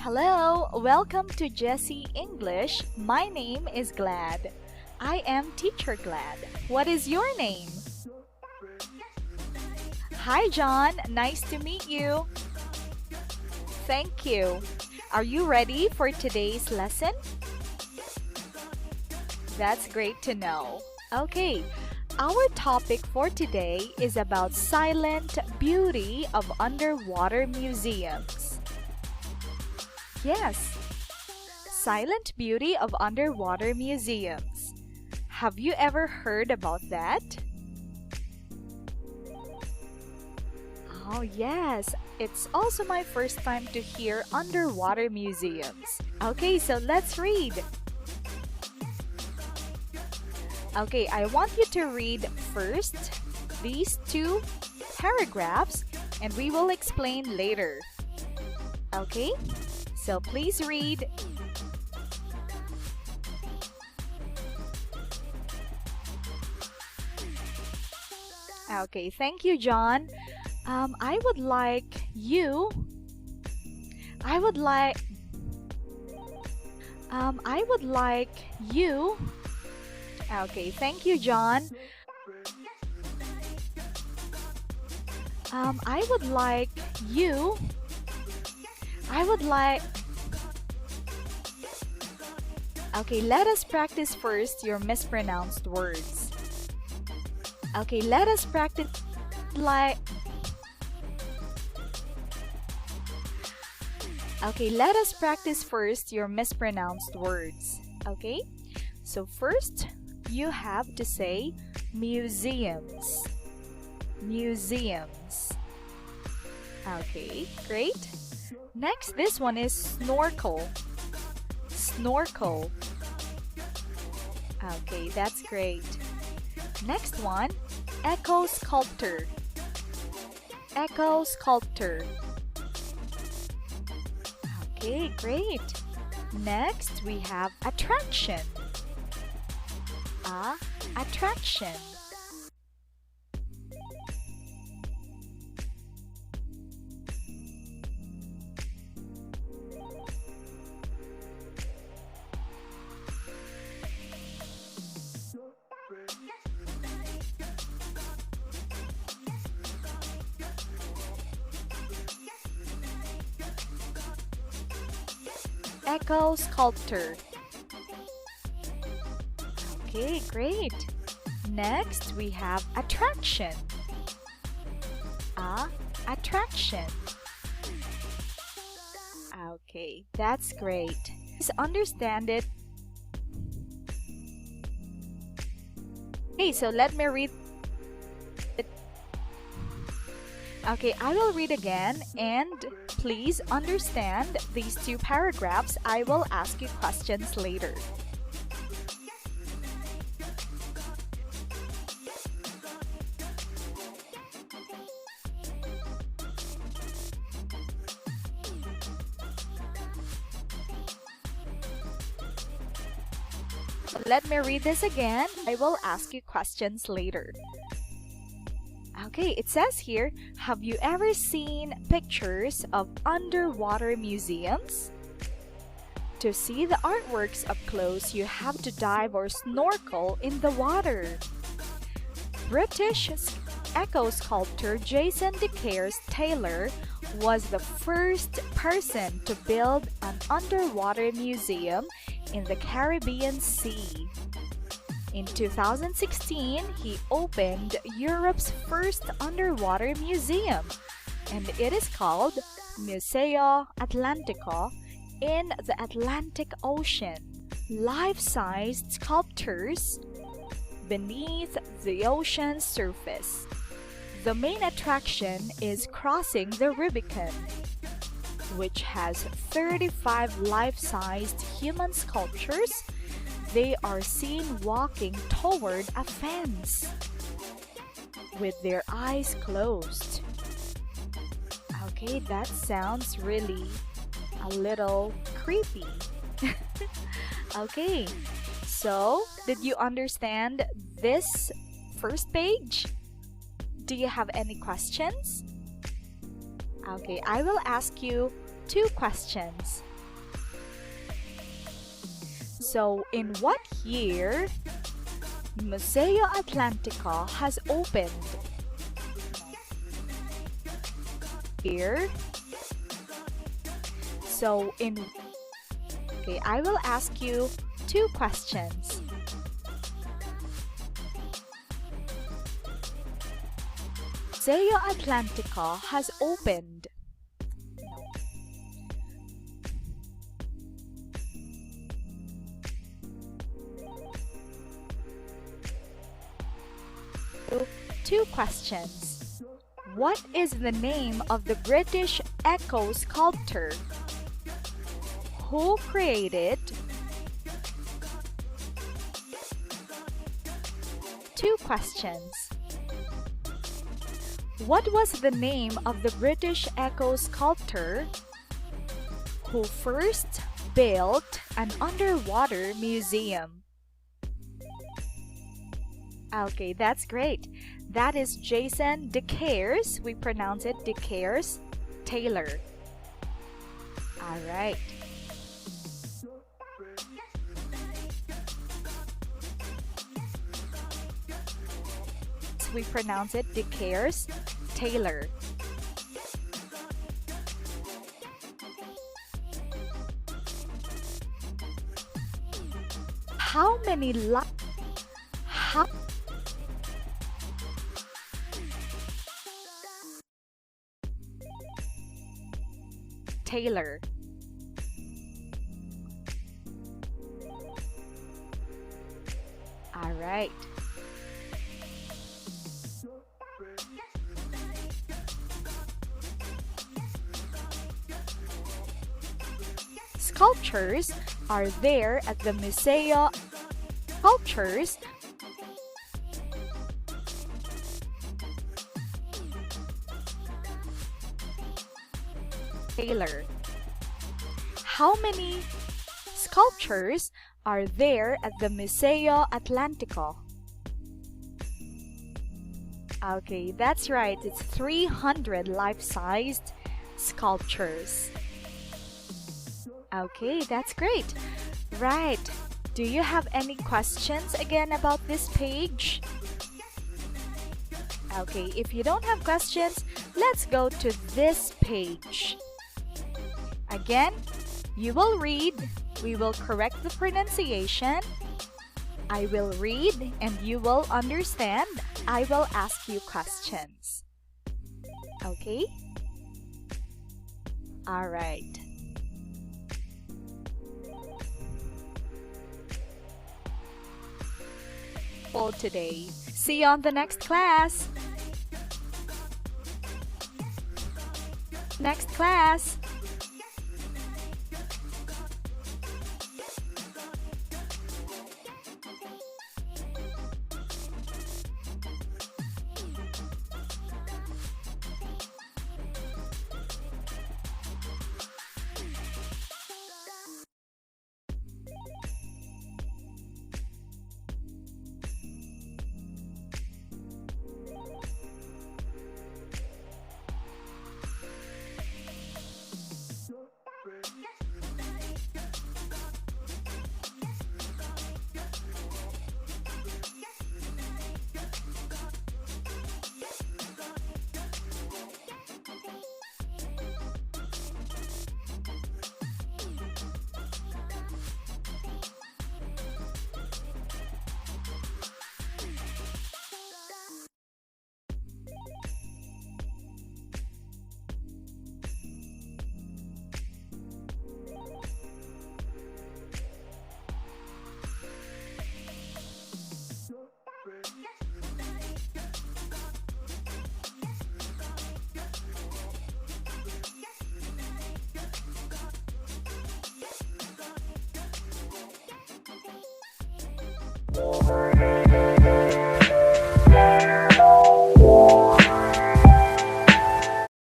Hello, welcome to Jessie English. My name is Glad. I am Teacher Glad. What is your name? Hi John, nice to meet you. Thank you. Are you ready for today's lesson? That's great to know. Okay, our topic for today is about silent beauty of underwater museums. Yes, silent beauty of underwater museums. Have you ever heard about that? Oh yes, it's also my first time to hear underwater museums. Okay, so let's read. Okay, I want you to read first these two paragraphs and we will explain later. Okay? So please read. Okay, thank you, John. I would like you Okay, thank you, John. Okay, let us practice first your mispronounced words. Okay, let us practice first your mispronounced words. Okay? So first, you have to say museums. Museums. Okay, great. Next, this one is snorkel. Snorkel. Okay, that's great. Next one, echo sculptor. Echo sculptor. Okay, great. Next, we have attraction. Attraction. Echo sculptor. Okay, great. Next, we have attraction. Attraction. Okay, that's great. Please understand it. Okay, so let me read it. Okay, I will read again and please understand these two paragraphs. I will ask you questions later. Let me read this again. I will ask you questions later. Okay, it says here, have you ever seen pictures of underwater museums? To see the artworks up close, you have to dive or snorkel in the water. British echo sculptor Jason DeCaires Taylor was the first person to build an underwater museum in the Caribbean Sea. In 2016, he opened Europe's first underwater museum, and it is called Museo Atlantico in the Atlantic Ocean. Life-sized sculptures beneath the ocean's surface. The main attraction is crossing the Rubicon, which has 35 life-sized human sculptures. They are seen walking toward a fence with their eyes closed. Okay, that sounds really a little creepy. Okay, so did you understand this first page? Do you have any questions? Okay, I will ask you two questions. So, in what year Museo Atlantico has opened? Year. So, okay, I will ask you two questions. Museo Atlantico has opened. Two questions. What is the name of the British echo sculptor? Who created? Two questions. What was the name of the British echo sculptor who first built an underwater museum? Okay, that's great. That is Jason DeCaires. We pronounce it DeCaires Taylor. All right. We pronounce it DeCaires Taylor. How many Taylor. All right. Sculptures are there at the Museo. Sculptures Taylor. How many sculptures are there at the Museo Atlantico? Okay, that's right. It's 300 life-sized sculptures. Okay, that's great. Right. Do you have any questions again about this page? Okay, if you don't have questions, let's go to this page. Again, you will read, we will correct the pronunciation. I will read and you will understand. I will ask you questions. Okay? All right. For today. See you on the next class. Next class. Over.